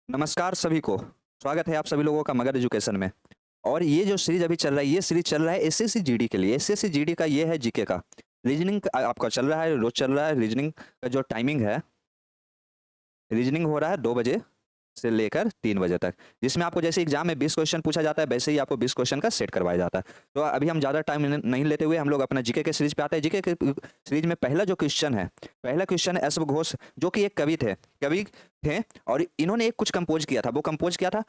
नमस्कार सभी को। स्वागत है आप सभी लोगों का मगध एजुकेशन में। और ये जो सीरीज अभी चल रहा है, ये सीरीज चल रहा है एसएससी जीडी के लिए। एसएससी जीडी का ये है जीके का। रीजनिंग आपका चल रहा है, रोज चल रहा है। रीजनिंग का जो टाइमिंग है, रीजनिंग हो रहा है 2 बजे से लेकर 3 बजे तक, जिसमें आपको जैसे एग्जाम में 20 क्वेश्चन पूछा जाता है, वैसे ही आपको 20 क्वेश्चन का सेट करवाया जाता है। तो अभी हम ज़्यादा टाइम नहीं लेते हुए हम लोग अपना जीके के सीरीज पे आते हैं। जीके के सीरीज में पहला जो क्वेश्चन है, पहला क्वेश्चन है एस घोष, जो कि एक कवि थे और इन्होंने एक कुछ कंपोज किया था। वो कंपोज किया था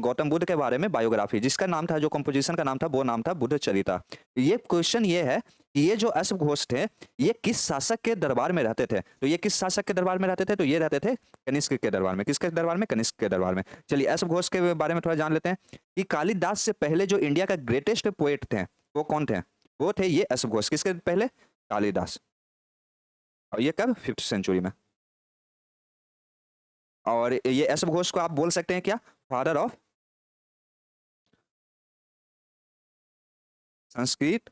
गौतम बुद्ध के बारे में बायोग्राफी, जिसका नाम था, जो कंपोजिशन का नाम था, वो नाम था बुद्ध चरिता। ये क्वेश्चन ये है कि ये जो अश्व घोष थे, ये किस शासक के दरबार में रहते थे। तो ये किस शासक के दरबार में रहते थे? तो ये रहते थे कनिष्क के दरबार में। किसके दरबार में? कनिष्क के दरबार में। चलिए अश्व घोष के बारे में थोड़ा जान लेते हैं कि कालिदास से पहले जो इंडिया का ग्रेटेस्ट पोएट थे, वो कौन थे? वो थे ये अश्व घोष। किसके पहले? कालिदास। और ये कब? 5th सेंचुरी में। और ये अश्व घोष को आप बोल सकते हैं क्या? Father of Sanskrit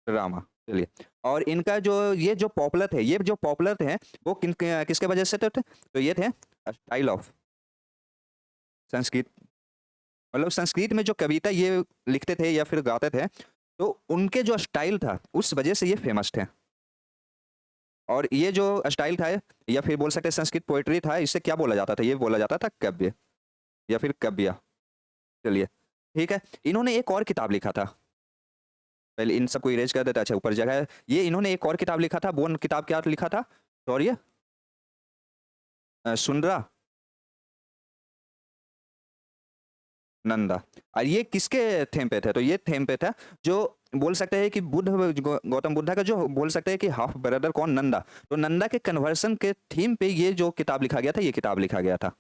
drama. चलिए, और इनका जो ये जो पॉपुलर थे, ये जो पॉपुलर थे, वो किसके वजह से थे? तो ये थे स्टाइल ऑफ संस्कृत। मतलब संस्कृत में जो कविता ये लिखते थे या फिर गाते थे, तो उनके जो स्टाइल था, उस वजह से ये फेमस थे। और ये जो स्टाइल था, या फिर बोल सकते हैं संस्कृत पोएट्री था, इसे क्या बोला जाता था? ये बोला जाता था कव्य या फिर कव्या। चलिए, ठीक है। इन्होंने एक और किताब लिखा था। पहले इन सबको इरेज कर देता। अच्छा, ऊपर जगह है। ये इन्होंने एक और किताब लिखा था। वो किताब क्या लिखा था? सॉरी, सुंदरा नंदा। और ये किसके थीम पे थे? तो ये थीम पे था, जो बोल सकते हैं कि गौतम बुद्धा का, जो बोल सकते हैं कि हाफ ब्रदर कौन? नंदा। तो नंदा के कन्वर्सन के थीम पे ये जो किताब लिखा गया था, ये किताब लिखा गया था।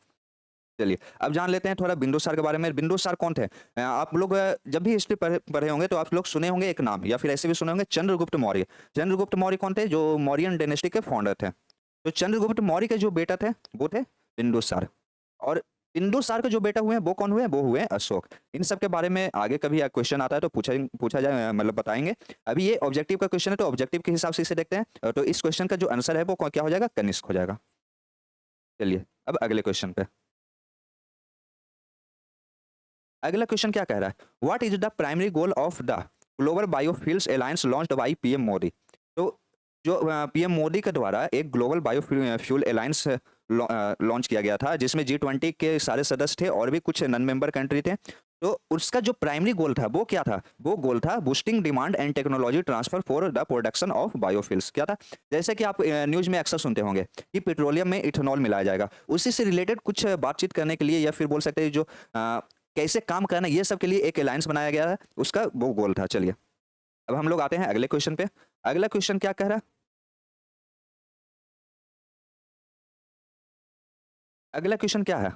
चलिए, अब जान लेते हैं थोड़ा बिंदुसार के बारे में। बिंदुसार कौन थे? आप लोग जब भी हिस्ट्री पढ़े होंगे तो आप लोग सुने होंगे एक नाम, या फिर ऐसे भी सुने होंगे, चंद्रगुप्त मौर्य। चंद्रगुप्त मौर्य कौन थे? जो मौर्यन डायनेस्टी के फाउंडर थे। तो चंद्रगुप्त मौर्य के जो बेटा थे, वो थे बिंदुसार। और बिंदुसार के जो बेटा हुए, वो कौन हुए? वो हुए अशोक। इन सब के बारे में आगे कभी क्वेश्चन आता है तो पूछा पूछा जाए, मतलब बताएंगे। अभी ये ऑब्जेक्टिव का क्वेश्चन है, तो ऑब्जेक्टिव के हिसाब से इसे देखते हैं। तो इस क्वेश्चन का जो आंसर है वो क्या हो जाएगा? कनिष्क हो जाएगा। चलिए, अब अगले क्वेश्चन पे। अगला क्वेश्चन क्या कह रहा है? What is the primary goal of the global biofuels alliance launched by PM Modi. तो जो पीएम मोदी के द्वारा एक ग्लोबल बायोफ्यूल अलायंस लॉन्च किया गया था, जिसमें G20 के सारे सदस्य थे और भी कुछ नॉन मेंबर कंट्री थे। तो उसका जो प्राइमरी गोल था, वो क्या था? वो गोल था boosting demand and technology transfer for the production of biofuels. क्या था? जैसे कि आप न्यूज में अक्सर सुनते होंगे कि पेट्रोलियम में इथेनॉल मिलाया जाएगा। उसी से रिलेटेड कुछ बातचीत करने के लिए, या फिर बोल सकते हैं जो कैसे काम करना, ये सब के लिए एक अलायंस बनाया गया है, उसका वो गोल था। चलिए, अब हम लोग आते हैं अगले क्वेश्चन पे। अगला क्वेश्चन क्या कह रहा है? अगला क्वेश्चन क्या है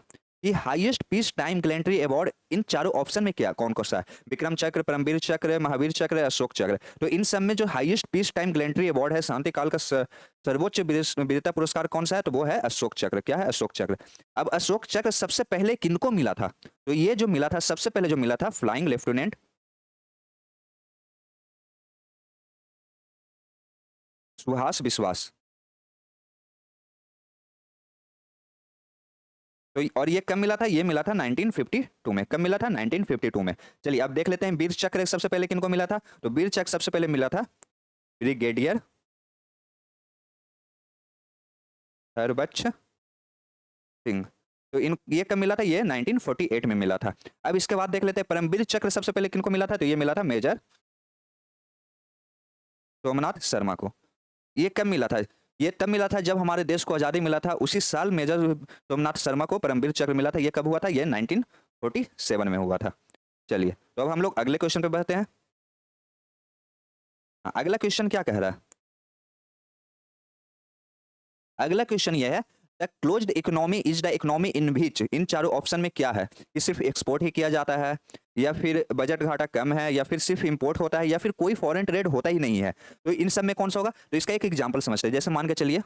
कि highest peace time gallantry award in चारों ऑप्शन में क्या कौन कौन सा है? विक्रम चक्र, परमवीर चक्र, महावीर चक्र, अशोक चक्र। तो इन सब में जो highest peace time gallantry award है, शांति काल का सर्वोच्च वीरता पुरस्कार कौन सा है? तो वो है अशोक चक्र। क्या है? अशोक चक्र। अब अशोक चक्र सबसे पहले किनको मिला था? तो ये जो मिला था, सबसे पहले जो मिला था, फ्लाइंग लेफ्टिनेंट सुहास विश्वास। तो और ये कब मिला था? ये मिला था 1952 में। कब मिला था? 1952 में। चलिए, अब देख लेते हैं वीर चक्र सबसे पहले किनको मिला था। तो वीर चक्र सबसे पहले मिला था ब्रिगेडियर हरबख्श सिंह। तो इन ये कब मिला था? ये 1948 में मिला था। अब इसके बाद देख लेते हैं परमवीर चक्र सबसे पहले किनको मिला था। तो ये मिला था मेजर सोमनाथ शर्मा को। ये कब मिला था? ये तब मिला था जब हमारे देश को आज़ादी मिला था, उसी साल मेजर सोमनाथ शर्मा को परमवीर चक्र मिला था। ये कब हुआ था? ये 1947 में हुआ था। चलिए, तो अब हम लोग अगले क्वेश्चन पे बढ़ते हैं। हाँ, अगला क्वेश्चन क्या कह रहा है? अगला क्वेश्चन ये है, the closed economy is the economy in which, इन चारों ऑप्शन में क्या है? कि सिर्फ एक्सपोर्ट ही किया जाता है, या फिर बजट घाटा कम है, या फिर सिर्फ इंपोर्ट होता है, या फिर कोई फॉरेन ट्रेड होता ही नहीं है। तो इन सब में कौन सा होगा? तो इसका एक एग्जांपल समझते हैं। जैसे मान के चलिए,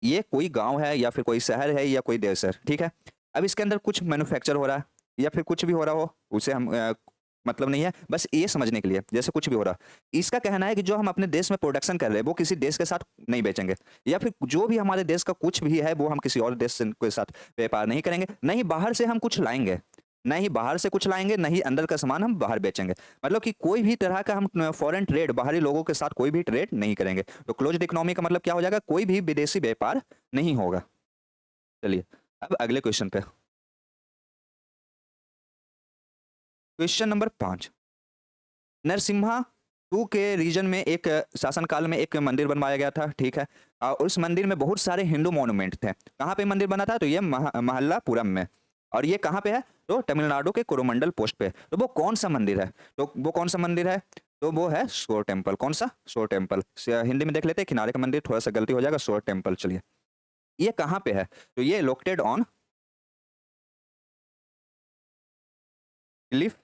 ये कोई गांव है, या फिर कोई शहर है, या कोई देश है, ठीक है। अब इसके अंदर कुछ मैन्युफैक्चर हो रहा है, या फिर कुछ भी हो रहा हो, उसे हम मतलब नहीं है, बस ये समझने के लिए जैसे कुछ भी हो रहा। इसका कहना है कि जो हम अपने देश में प्रोडक्शन कर रहे हैं वो किसी देश के साथ नहीं बेचेंगे, या फिर जो भी हमारे देश का कुछ भी है वो हम किसी और देश के साथ व्यापार नहीं करेंगे, नहीं बाहर से हम कुछ लाएंगे, नहीं बाहर से कुछ लाएंगे, नहीं अंदर का सामान हम बाहर बेचेंगे। मतलब कि कोई भी तरह का हम फॉरेन ट्रेड, बाहरी लोगों के साथ कोई भी ट्रेड नहीं करेंगे। तो क्लोज्ड इकोनॉमी का मतलब क्या हो जाएगा, कोई भी विदेशी व्यापार नहीं होगा। चलिए अब अगले क्वेश्चन पे, क्वेश्चन नंबर 5। नरसिम्हा टू के रीजन में एक शासनकाल में एक मंदिर बनवाया गया था, ठीक है। और उस मंदिर में बहुत सारे हिंदू मॉन्यूमेंट थे। कहाँ पे मंदिर बना था, तो ये महल्लापुरम में। और ये कहाँ पे है, तो तमिलनाडु के कोरोमंडल पोस्ट पे। तो वो कौन सा मंदिर है, तो वो कौन सा मंदिर है, तो वो है शोर टेम्पल। कौन सा, शोर टेम्पल। हिंदी में देख लेते हैं, किनारे का मंदिर, थोड़ा सा गलती हो जाएगा, शोर टेम्पल। चलिए ये कहाँ पे है, तो ये located on cliff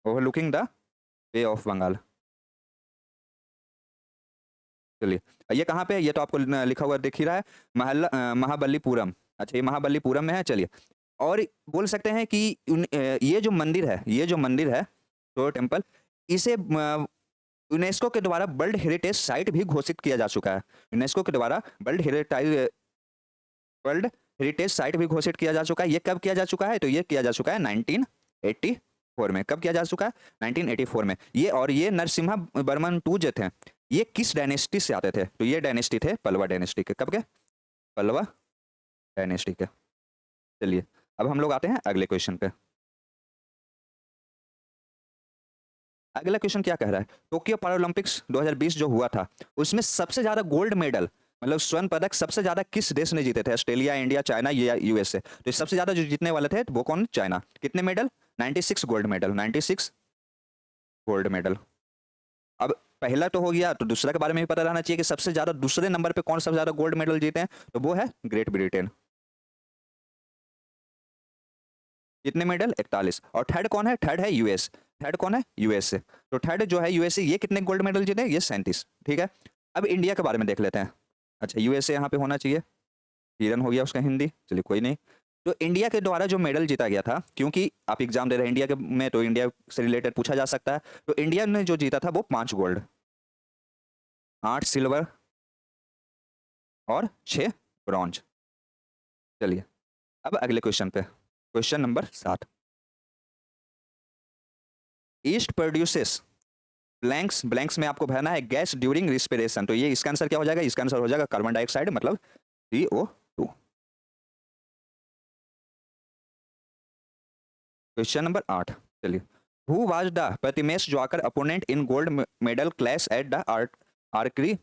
overlooking the Bay of Bengal. चलिए ये कहाँ पे है, ये तो आपको लिखा हुआ दिख ही रहा है, महाबलीपुरम। अच्छा ये महाबलीपुरम में है। चलिए और बोल सकते हैं कि ये जो मंदिर है, ये जो मंदिर है शोर टेम्पल, इसे यूनेस्को के द्वारा वर्ल्ड हेरिटेज साइट भी घोषित किया जा चुका है। यूनेस्को के द्वारा वर्ल्ड हेरिटेज साइट भी घोषित किया जा चुका है। ये कब किया जा चुका है, तो ये किया जा चुका है 1984 में। कब किया जा चुका है, 1984 में। ये और ये नरसिम्हा वर्मन टू जो थे, ये किस डायनेस्टी से आते थे, तो ये डायनेस्टी थे पल्लवा डायनेस्टी के। कब के, पल्लवा डायनेस्टी के। चलिए अब हम लोग आते हैं अगले क्वेश्चन पे। अगला क्वेश्चन क्या कह रहा है, टोक्यो पैरालंपिक्स 2020 जो हुआ था, उसमें सबसे ज्यादा गोल्ड मेडल, मतलब स्वर्ण पदक सबसे ज्यादा किस देश ने जीते थे, ऑस्ट्रेलिया, इंडिया, चाइना या यूएसए। तो सबसे ज्यादा जो जीतने वाले थे वो कौन, चाइना। कितने medal, 96 gold medal, 96 gold medal. अब पहला तो हो गया, तो दूसरा के बारे में भी पता रहना चाहिए कि सबसे ज्यादा दूसरे नंबर पे कौन सबसे ज्यादा गोल्ड मेडल जीते हैं, तो वो है ग्रेट ब्रिटेन। कितने मेडल, 41। और थर्ड कौन है, थर्ड है यूएस। थर्ड कौन है, यूएसए। तो थर्ड जो है यूएसए, ये कितने गोल्ड मेडल जीते, ये 37। ठीक है अब इंडिया के बारे में देख लेते हैं। अच्छा यूएसए यहाँ पे होना चाहिए, हिरन हो गया उसका हिंदी, चलिए कोई नहीं। तो इंडिया के द्वारा जो मेडल जीता गया था, क्योंकि आप एग्जाम दे रहे हैं इंडिया के में, तो इंडिया से रिलेटेड पूछा जा सकता है। तो इंडिया ने जो जीता था वो 5 गोल्ड, 8 सिल्वर और 6 ब्रॉन्ज। चलिए अब अगले क्वेश्चन पे, question number 7। East produces blanks, blanks में आपको भरना है गैस ड्यूरिंग रिस्पिरेशन। तो ये इसका आंसर क्या हो जाएगा, इसका आंसर हो जाएगा कार्बन डाइऑक्साइड, मतलब CO2। Question number 8। चलिए who was the Prathamesh Jawkar opponent in gold medal clash at the archery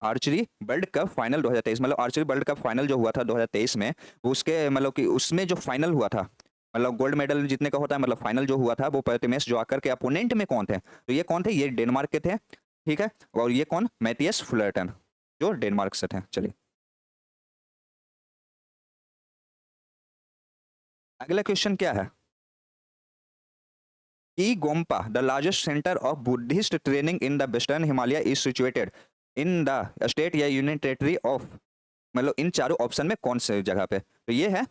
archery world cup final 2023। मतलब आर्चरी वर्ल्ड कप फाइनल जो हुआ था 2023 में, वो उसके मतलब कि उसमें जो फाइनल हुआ था, मतलब गोल्ड मेडल जीतने का होता है, मतलब फाइनल जो हुआ था वो प्रतिमेश ज्वाकर के अपोनेंट में कौन थे, तो ये कौन थे, ये डेनमार्क के थे। ठीक है और ये कौन, मैथियस फुलर्टन, जो डेनमार्क से थे। चलिए अगला क्वेश्चन क्या है, ई Gompa the largest centre of Buddhist training in the western Himalaya is situated in the state या यूनियन टेरिटरी ऑफ, मतलब इन चारों ऑप्शन में कौन से जगह पे, तो ये है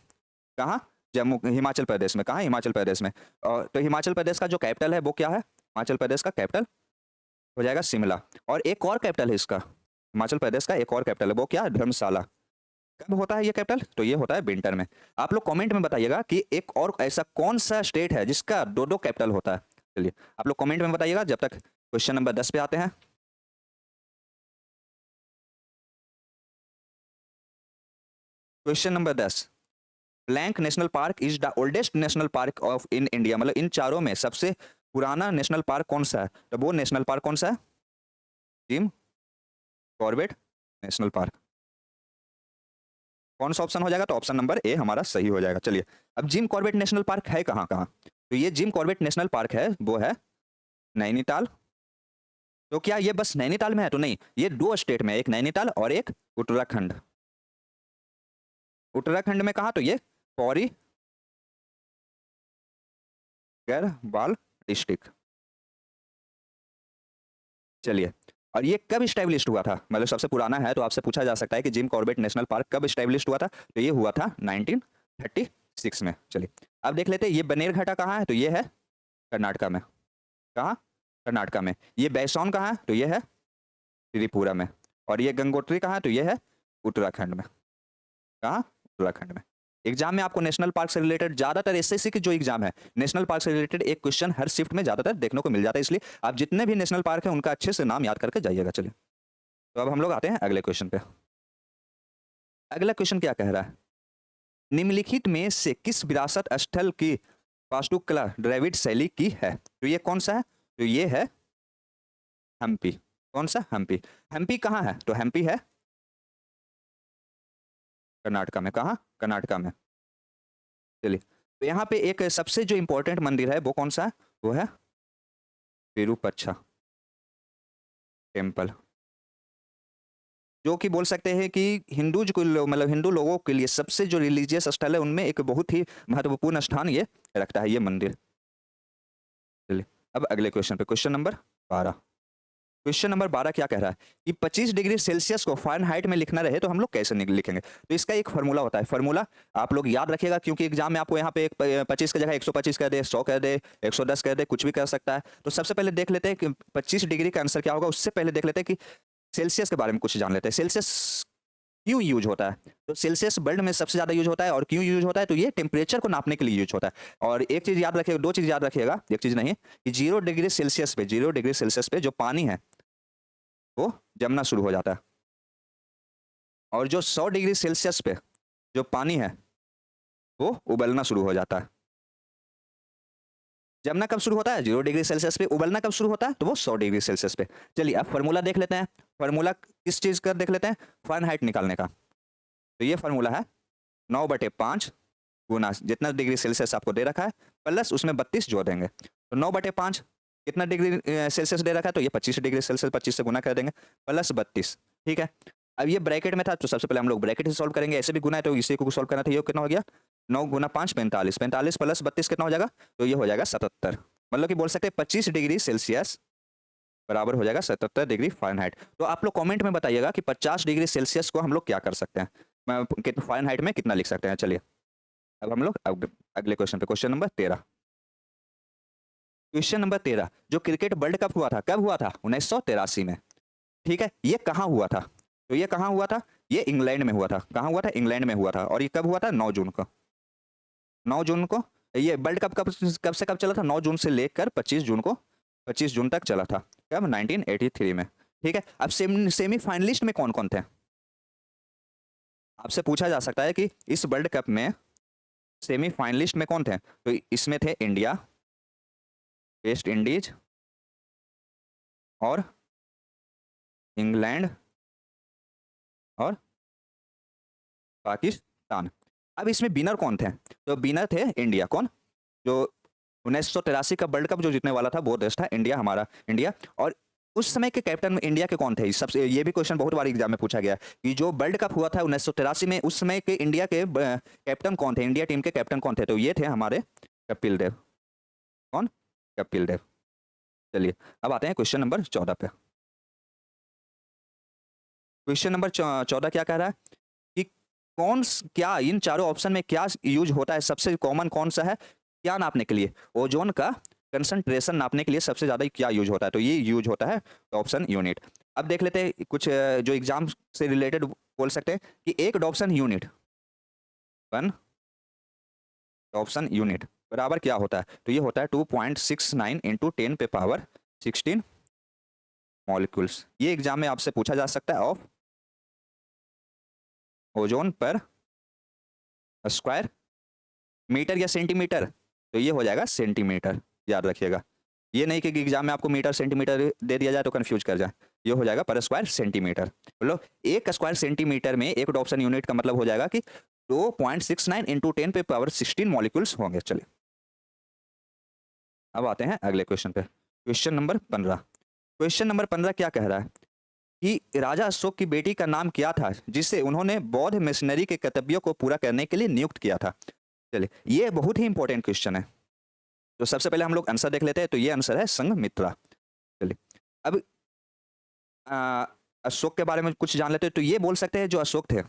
कहाँ, जम्मू, हिमाचल प्रदेश में। कहाँ, हिमाचल प्रदेश में। और तो हिमाचल प्रदेश का जो कैपिटल है वो क्या है, हिमाचल प्रदेश का कैपिटल हो जाएगा शिमला। और एक और कैपिटल है इसका, हिमाचल प्रदेश का एक और कैपिटल है, वो क्या, धर्मशाला। कब होता है ये कैपिटल, तो ये होता है विंटर में। आप लोग कमेंट में बताइएगा कि एक और ऐसा कौन सा स्टेट है जिसका 2-2 कैपिटल होता है। चलिए आप लोग कमेंट में बताइएगा। जब तक क्वेश्चन नंबर 10 पे आते हैं। Question number 10, blank national park is the oldest national park of in India. मतलब इन चारों में सबसे पुराना नेशनल पार्क कौन सा है, तो वो नेशनल पार्क कौन सा है, जिम कॉर्बेट नेशनल पार्क। कौन सा ऑप्शन हो जाएगा, तो ऑप्शन नंबर ए हमारा सही हो जाएगा। चलिए अब जिम कॉर्बेट नेशनल पार्क है कहाँ कहाँ, तो ये जिम कॉर्बेट नेशनल पार्क है वो है नैनीताल। तो क्या ये बस नैनीताल में है, तो नहीं, ये 2 स्टेट में, एक नैनीताल और एक उत्तराखंड। उत्तराखंड में कहा, तो ये पौरी गढ़वाल डिस्ट्रिक्ट। चलिए और ये कब स्टैब्लिश हुआ था, मतलब सबसे पुराना है, तो आपसे पूछा जा सकता है कि जिम कॉर्बेट नेशनल पार्क कब स्टैब्लिश हुआ था, तो ये हुआ था 1936 में। चलिए अब देख लेते हैं ये बनेरघट्टा कहाँ है, तो ये है कर्नाटका में। कहाँ? कर्नाटका में। ये बैसौन कहाँ है, तो ये है त्रिपुरा में। और ये गंगोत्री कहाँ है, तो ये है उत्तराखंड में। कहाँ? उत्तराखंड में। एग्जाम में आपको नेशनल पार्क से रिलेटेड ज्यादातर एसएससी की जो एग्जाम है, नेशनल पार्क से रिलेटेड एक क्वेश्चन हर शिफ्ट में ज्यादातर देखने को मिल जाता है, इसलिए आप जितने भी नेशनल पार्क है उनका अच्छे से नाम याद करके जाइएगा। चलिए, तो अब हम लोग आते हैं अगले क्वेश्चन पे। अगला क्वेश्चन क्या कह रहा है, निम्नलिखित में से किस विरासत स्थल की वास्तुकला द्रविड़ शैली की है? तो ये कौन सा है, तो ये है हम्पी। कौन सा? हम्पी। हम्पी कहाँ है, तो हम्पी है कर्नाटका में। कहाँ? कर्नाटका में। चलिए, तो यहाँ पे एक सबसे जो इंपॉर्टेंट मंदिर है वो कौन सा है, वो है विरूपक्षा टेम्पल, जो कि बोल सकते हैं कि हिंदूज को मतलब हिंदू लोगों के लिए सबसे जो रिलीजियस स्थल है उनमें एक बहुत ही महत्वपूर्ण स्थान ये रखता है ये मंदिर। चलिए, अब अगले क्वेश्चन पे, क्वेश्चन नंबर 12। क्वेश्चन नंबर 12 क्या कह रहा है कि 25 डिग्री सेल्सियस को फ़ारेनहाइट में लिखना रहे तो हम लोग कैसे लिखेंगे? तो इसका एक फार्मूला होता है, फार्मूला आप लोग याद रखिएगा, क्योंकि एग्जाम में आपको यहाँ पे 25 की जगह 125 कह दे, 100 कह दे, 110 कह दे, कुछ भी कर सकता है। तो सबसे पहले देख लेते हैं कि 25 डिग्री का आंसर क्या होगा। उससे पहले देख लेते हैं कि सेल्सियस के बारे में कुछ जान लेते हैं। सेल्सियस क्यों यूज होता है, तो सेल्सियस वर्ल्ड में सबसे ज्यादा यूज होता है। और क्यों यूज होता है, तो ये टेम्परेचर को नापने के लिए यूज होता है। और एक चीज याद रखिएगा, दो चीज याद रखिएगा, एक चीज नहीं, कि 0 डिग्री सेल्सियस पे, 0 डिग्री सेल्सियस पे जो पानी है वो जमना शुरू हो जाता है। और जो 100 डिग्री सेल्सियस पे जो पानी है वो उबलना शुरू हो जाता है। जमना कब शुरू होता है? 0 डिग्री सेल्सियस पे। उबलना कब शुरू होता है? तो वो 100 डिग्री सेल्सियस पे। चलिए, अब फार्मूला देख लेते हैं। फार्मूला किस चीज का देख लेते हैं? फ़ारेनहाइट निकालने का। तो ये फार्मूला है 9/5 गुना जितना डिग्री सेल्सियस आपको दे रखा है प्लस उसमें 32 जोड़ देंगे। तो 9/5 कितना डिग्री सेल्सियस दे रखा है, तो ये 25 डिग्री सेल्सियस 25 से गुना कर देंगे प्लस 32। ठीक है, अब ये ब्रैकेट में था तो सबसे पहले हम लोग ब्रैकेट से सॉल्व करेंगे। ऐसे भी गुना है तो इसी को सॉल्व करना था। ये कितना हो गया? 9 गुना 5 45, 45 प्लस 32 कितना हो जाएगा? तो ये हो जाएगा 77। मतलब कि बोल सकते हैं 25 डिग्री सेल्सियस बराबर हो जाएगा 77 डिग्री फ़ारेनहाइट। तो आप लोग कमेंट में बताइएगा कि 50 डिग्री सेल्सियस को हम लोग क्या कर सकते हैं, फ़ारेनहाइट में कितना लिख सकते हैं। चलिए, अब हम लोग अगले क्वेश्चन पे, क्वेश्चन नंबर 13। क्वेश्चन नंबर 13, जो क्रिकेट वर्ल्ड कप हुआ था कब हुआ था? 1983 में। ठीक है, ये कहाँ हुआ था? तो ये कहाँ हुआ था? ये इंग्लैंड में हुआ था। कहाँ हुआ था? इंग्लैंड में हुआ था। और ये कब हुआ था? 9 जून को। 9 जून को। ये वर्ल्ड कप कब कब से कब चला था? 9 जून से लेकर 25 जून को, 25 जून तक चला था। कब? 1983 में। ठीक है, अब सेमीफाइनलिस्ट में कौन कौन थे? आपसे पूछा जा सकता है कि इस वर्ल्ड कप में सेमीफाइनलिस्ट में कौन थे? तो इसमें थे इंडिया, वेस्ट इंडीज और इंग्लैंड और पाकिस्तान। अब इसमें विनर कौन थे? तो विनर थे इंडिया। कौन? जो 1983 का वर्ल्ड कप जो जीतने वाला था वो देश था इंडिया, हमारा इंडिया। और उस समय के कैप्टन इंडिया के कौन थे? सबसे ये भी क्वेश्चन बहुत बार एग्जाम में पूछा गया कि जो वर्ल्ड कप हुआ था 1983 में, उस समय के इंडिया के कैप्टन कौन थे? इंडिया टीम के कैप्टन कौन थे? तो ये थे हमारे कपिल देव। कौन? कपिल देव। चलिए, अब आते हैं क्वेश्चन नंबर 14 पे। क्वेश्चन नंबर 14 क्या कह रहा है कि क्या इन चारों ऑप्शन में क्या यूज होता है? सबसे कॉमन कौन सा है क्या नापने के लिए? ओजोन का कंसंट्रेशन नापने के लिए सबसे ज्यादा क्या यूज होता है? तो ये यूज होता है ऑप्शन यूनिट। अब देख लेते हैं कुछ जो एग्जाम से रिलेटेड बोल सकते हैं कि एक डॉप्सन यूनिट, 1 डॉप्सन यूनिट बराबर क्या होता है? तो ये होता है 2.69 इंटू 10 पे पावर 16 मॉलिक्यूल्स। ये एग्जाम में आपसे पूछा जा सकता है ऑफ ओजोन पर स्क्वायर मीटर या सेंटीमीटर। तो ये हो जाएगा सेंटीमीटर, याद रखिएगा। ये नहीं कि एग्जाम में आपको मीटर सेंटीमीटर दे दिया जाए तो कंफ्यूज कर जाए। ये हो जाएगा पर स्क्वायर सेंटीमीटर। बोलो, एक स्क्वायर सेंटीमीटर में एक डॉप्सन यूनिट का मतलब हो जाएगा कि 2.69 इंटू 10 पे पावर 16 मॉलिक्यूल्स होंगे। चलिए, अब आते हैं अगले क्वेश्चन पे, क्वेश्चन नंबर 15। क्वेश्चन नंबर 15 क्या कह रहा है कि राजा अशोक की बेटी का नाम क्या था जिसे उन्होंने बौद्ध मिशनरी के कर्तव्यों को पूरा करने के लिए नियुक्त किया था? चलिए, ये बहुत ही इंपॉर्टेंट क्वेश्चन है। तो सबसे पहले हम लोग आंसर देख लेते हैं। तो ये आंसर है संघमित्रा। चलिए, अब अशोक के बारे में कुछ जान लेते हैं। तो ये बोल सकते हैं जो अशोक थे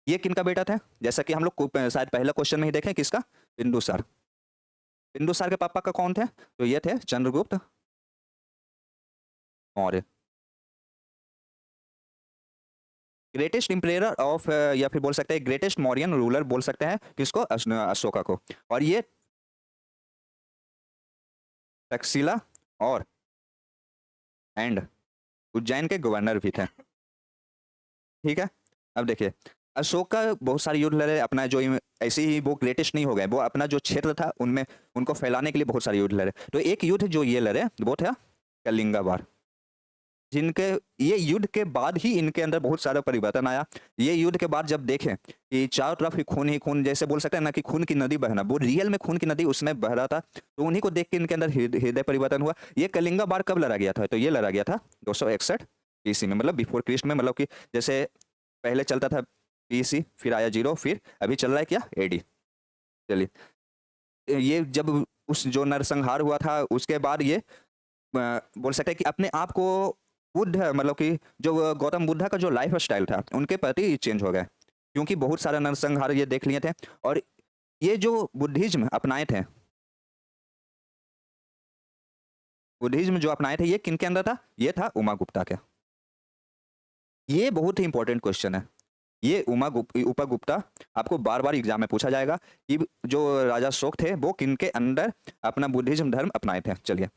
ये किनका बेटा था? जैसा कि हम लोग शायद पहला क्वेश्चन में ही देखें, किसका? बिंदुसार। बिंदुसार के पापा का कौन थे? तो ये थे चंद्रगुप्त मौर्य। ग्रेटेस्ट इंपरेयर ऑफ, या फिर बोल सकते हैं ग्रेटेस्ट मौर्यन रूलर बोल सकते हैं किसको? अशोका को। और ये तक्षशिला और एंड उज्जैन के गवर्नर भी थे। ठीक है, अब देखिए अशोक का बहुत सारे युद्ध लड़े अपना, जो ऐसे ही वो ग्रेटेस्ट नहीं हो गए, वो अपना जो क्षेत्र था उनमें उनको फैलाने के लिए बहुत सारे युद्ध लड़े। तो एक युद्ध जो ये लड़े वो था कलिंगा वार, जिनके ये युद्ध के बाद ही इनके अंदर बहुत सारा परिवर्तन आया। ये युद्ध के बाद जब देखें कि चारों तरफ ही खून, जैसे बोल सकते हैं ना कि खून की नदी बहना, वो रियल में खून की नदी उसमें बह रहा था, तो उन्हीं को देख के इनके अंदर हृदय परिवर्तन हुआ। ये कलिंगा वार कब लड़ा गया था? तो ये लड़ा गया था 261 BC में, मतलब बिफोर क्रिस्ट में, मतलब कि जैसे पहले चलता था BC, फिर आया 0, फिर अभी चल रहा है क्या? AD। चलिए, ये जब उस जो नरसंहार हुआ था उसके बाद ये बोल सकते हैं कि अपने आप को बुद्ध, मतलब कि जो गौतम बुद्धा का जो लाइफ स्टाइल था उनके प्रति चेंज हो गया, क्योंकि बहुत सारा नरसंहार ये देख लिए थे। और ये जो बुद्धिज्म अपनाए थे, बुद्धिज्म जो अपनाए थे, ये किन के अंदर था? ये था उमा गुप्ता के। ये बहुत ही इंपॉर्टेंट क्वेश्चन है। ये उपा गुप्ता आपको बार बार एग्जाम में पूछा जाएगा कि जो राजा अशोक थे वो किन के अंदर अपना बुद्धिज्म धर्म अपनाए थे। चलिए,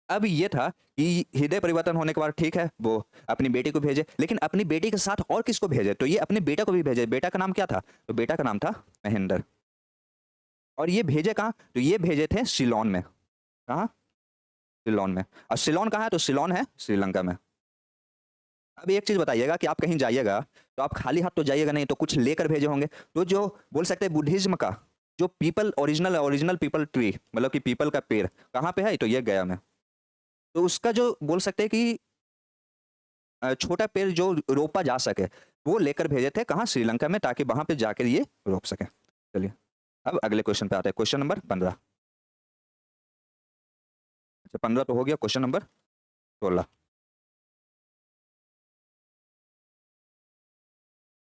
अब ये था कि हृदय परिवर्तन होने के बाद ठीक है वो अपनी बेटी को भेजे, लेकिन अपनी बेटी के साथ और किसको भेजे? तो ये अपने बेटा को भी भेजे। बेटा का नाम क्या था? तो बेटा का नाम था महेंद्र। और ये भेजे कहाँ? तो ये भेजे थे सिलोन में। कहाँ? सिलोन में। और सिलोन कहाँ है? तो सिलोन है श्रीलंका में। अब एक चीज बताइएगा कि आप कहीं जाइएगा तो आप खाली हाथ तो जाइएगा नहीं, तो कुछ लेकर भेजे होंगे। तो जो बोल सकते हैं बुद्धिज्म का जो people original original people tree, मतलब कि पीपल का पेड़ कहाँ पे है? तो ये गया में। तो उसका जो बोल सकते हैं कि छोटा पेड़ जो रोपा जा सके वो लेकर भेजे थे कहाँ? श्रीलंका में, ताकि वहां पे जाकर ये रोप सके। चलिए, अब अगले क्वेश्चन पे आते हैं, क्वेश्चन नंबर 15। अच्छा 15 तो हो गया, क्वेश्चन नंबर 16।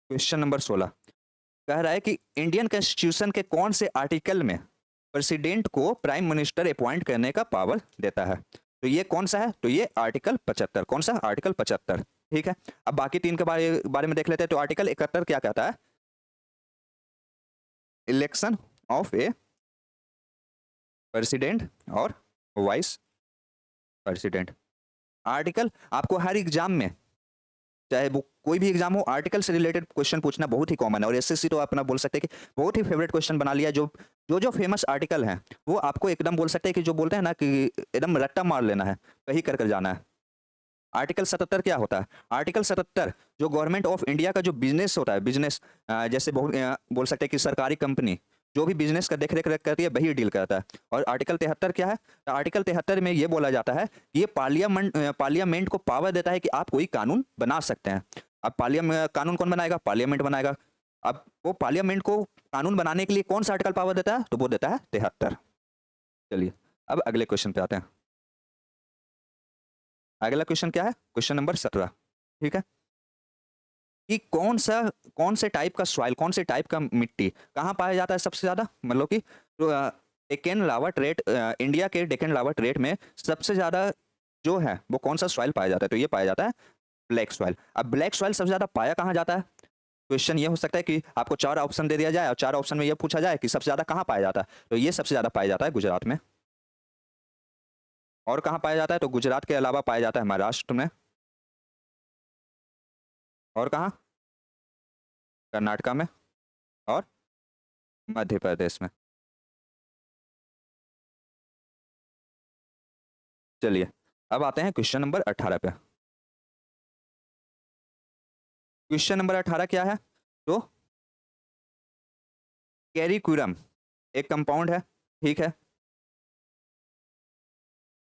क्वेश्चन नंबर 16 कह रहा है कि इंडियन कॉन्स्टिट्यूशन के कौन से आर्टिकल में प्रेसिडेंट को प्राइम मिनिस्टर अपॉइंट करने का पावर देता है? तो ये कौन सा है? तो ये आर्टिकल 75। कौन सा? आर्टिकल 75। ठीक है, अब बाकी तीन के बारे में देख लेते हैं। तो आर्टिकल 71 क्या कहता है? इलेक्शन ऑफ ए प्रेसिडेंट और वाइस प्रेसिडेंट। आर्टिकल आपको हर एग्जाम में, चाहे वो कोई भी एग्जाम हो, आर्टिकल से रिलेटेड क्वेश्चन पूछना बहुत ही कॉमन है। और एसएससी तो अपना बोल सकते हैं कि बहुत ही फेवरेट क्वेश्चन बना लिया। जो जो जो फेमस आर्टिकल हैं वो आपको एकदम बोल सकते हैं कि जो बोलते हैं ना कि एकदम रट्टा मार लेना है, कहीं कर कर जाना है। आर्टिकल 77 क्या होता है? आर्टिकल 77 जो गवर्नमेंट ऑफ इंडिया का जो बिजनेस होता है, बिजनेस जैसे बहुत बोल सकते हैं कि सरकारी कंपनी जो भी बिजनेस का देख रेख करती है वही डील करता है। और आर्टिकल 73 क्या है? तो आर्टिकल 73 में ये बोला जाता है कि ये पार्लियामेंट को पावर देता है कि आप कोई कानून बना सकते हैं। अब पार्लियामेंट कानून कौन बनाएगा? पार्लियामेंट बनाएगा। अब वो पार्लियामेंट को कानून बनाने के लिए कौन सा आर्टिकल पावर देता है? तो वो देता है 73। चलिए, अब अगले क्वेश्चन पे आते हैं। अगला क्वेश्चन क्या है? Question number 17। ठीक है, कि कौन से टाइप का सॉइल, कौन से टाइप का मिट्टी कहाँ पाया जाता है सबसे ज्यादा? मतलब कि तो, डेक्कन लावा ट्रेट, इंडिया के डेक्कन लावा ट्रेट में सबसे ज्यादा जो है वो कौन सा सॉइल पाया जाता है? तो ये पाया जाता है ब्लैक सॉइल। अब ब्लैक सॉइल सबसे ज्यादा पाया कहाँ जाता है? क्वेश्चन ये हो सकता है कि आपको 4 ऑप्शन दे दिया जाए और 4 ऑप्शन में ये पूछा जाए कि सबसे ज्यादा कहाँ पाया जाता है। तो ये सबसे ज्यादा पाया जाता है गुजरात में। और कहाँ पाया जाता है? तो गुजरात के अलावा पाया जाता है महाराष्ट्र में। और कहाँ? कर्नाटका में और मध्य प्रदेश में। चलिए, अब आते हैं क्वेश्चन नंबर 18 पे। क्वेश्चन नंबर 18 क्या है? तो कैरिकुलम एक कंपाउंड है, ठीक है।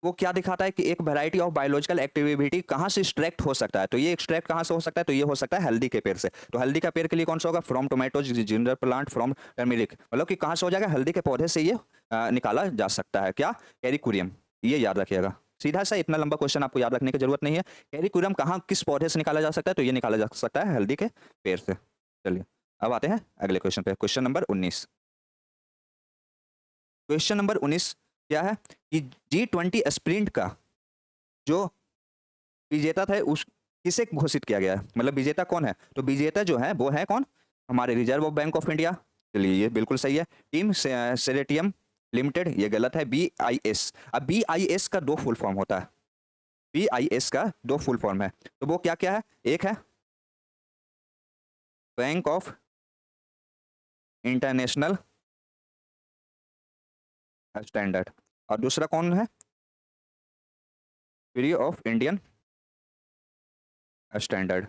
वो क्या दिखाता है कि एक वैरायटी ऑफ बायोलॉजिकल एक्टिविटी कहाँ से एक्सट्रैक्ट हो सकता है? तो ये एक्सट्रैक्ट कहाँ से हो सकता है? तो ये हो सकता है हल्दी के पेड़ से। तो हल्दी का पेड़ के लिए कौन सा होगा? From tomato ginger plant from turmeric, मतलब कि कहाँ से हो जाएगा? हल्दी के पौधे से ये निकाला जा सकता है। क्या? कैरिकुरियम। ये याद रखिएगा, सीधा सा, इतना लंबा क्वेश्चन आपको याद रखने की जरूरत नहीं है। कैरिकुरियम कहाँ किस पौधे से निकाला जा सकता है? तो ये निकाला जा सकता है हल्दी के पेड़ से। चलिए, अब आते हैं अगले क्वेश्चन पे, क्वेश्चन नंबर 19। क्वेश्चन नंबर 19 क्या है कि G20 स्प्रिंट का जो विजेता था उस किसे घोषित किया गया है, मतलब विजेता कौन है? तो विजेता जो है वो है कौन? हमारे रिजर्व बैंक ऑफ इंडिया। चलिए ये बिल्कुल सही है। टीम सेरेटियम लिमिटेड, ये गलत है, BIS। अब BIS का 2 फुल फॉर्म होता है, BIS का 2 फुल फॉर्म है, तो वो क्या क्या है? एक है बैंक ऑफ इंटरनेशनल स्टैंडर्ड, और दूसरा कौन है? Bureau of Indian standard.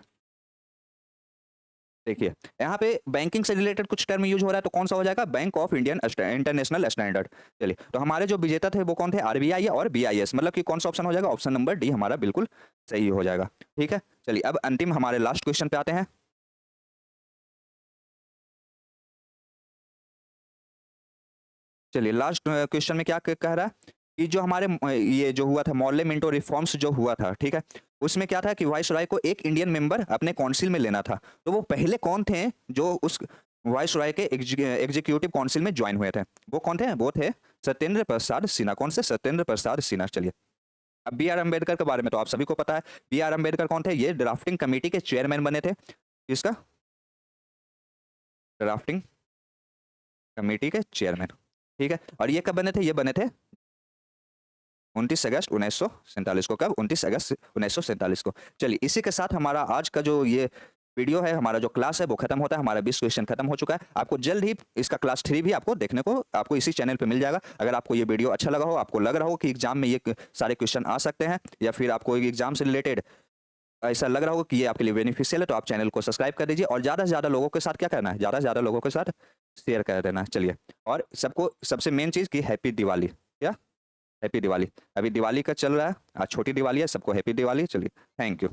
देखिए यहाँ पे बैंकिंग से रिलेटेड कुछ टर्म यूज हो रहा है, तो कौन सा हो जाएगा? Bank of Indian international standard. चलिए, तो हमारे जो विजेता थे वो कौन थे? RBI और BIS, मतलब कि कौन सा ऑप्शन हो जाएगा? ऑप्शन नंबर डी हमारा बिल्कुल सही हो जाएगा। ठीक है, चलिए अब अंतिम हमारे लास्ट क्वेश्चन पे आते हैं। चलिए लास्ट क्वेश्चन में क्या कह रहा है कि जो हमारे ये जो हुआ था मॉर्ले मिंटो रिफॉर्म्स जो हुआ था, ठीक है, उसमें क्या था कि वाइसरॉय को एक इंडियन मेंबर अपने काउंसिल में लेना था। तो वो पहले कौन थे जो उस वाइसरॉय के एग्जीक्यूटिव काउंसिल में ज्वाइन हुए थे? वो कौन थे? वो थे सत्येंद्र प्रसाद सिन्हा। कौन से? सत्येंद्र प्रसाद सिन्हा। चलिए, अब B.R. अम्बेडकर के बारे में तो आप सभी को पता है। B.R. अम्बेडकर कौन थे? ये ड्राफ्टिंग कमेटी के चेयरमैन बने थे। किसका? ड्राफ्टिंग कमेटी के चेयरमैन। ठीक है, और ये कब बने थे? ये बने थे 29 अगस्त 1947 को। कब? 29 अगस्त 1947 को। चलिए, इसी के साथ हमारा आज का जो ये वीडियो है, हमारा जो क्लास है वो खत्म होता है। हमारा 20 क्वेश्चन खत्म हो चुका है। आपको जल्द ही इसका क्लास 3 भी आपको देखने को आपको इसी चैनल पे मिल जाएगा। अगर आपको ये वीडियो अच्छा लगा हो, आपको लग रहा हो कि एग्जाम में ये सारे क्वेश्चन आ सकते हैं, या फिर आपको एग्जाम से रिलेटेड ऐसा लग रहा हो कि ये आपके लिए बेनिफिशियल है, तो आप चैनल को सब्सक्राइब कर दीजिए और ज़्यादा से ज़्यादा लोगों के साथ क्या करना है? ज़्यादा से ज़्यादा लोगों के साथ शेयर कर देना। चलिए, और सबको सबसे मेन चीज़ की हैप्पी दिवाली। क्या? हैप्पी दिवाली। अभी दिवाली का चल रहा है, आज छोटी दिवाली है, सबको हैप्पी दिवाली। चलिए, थैंक यू।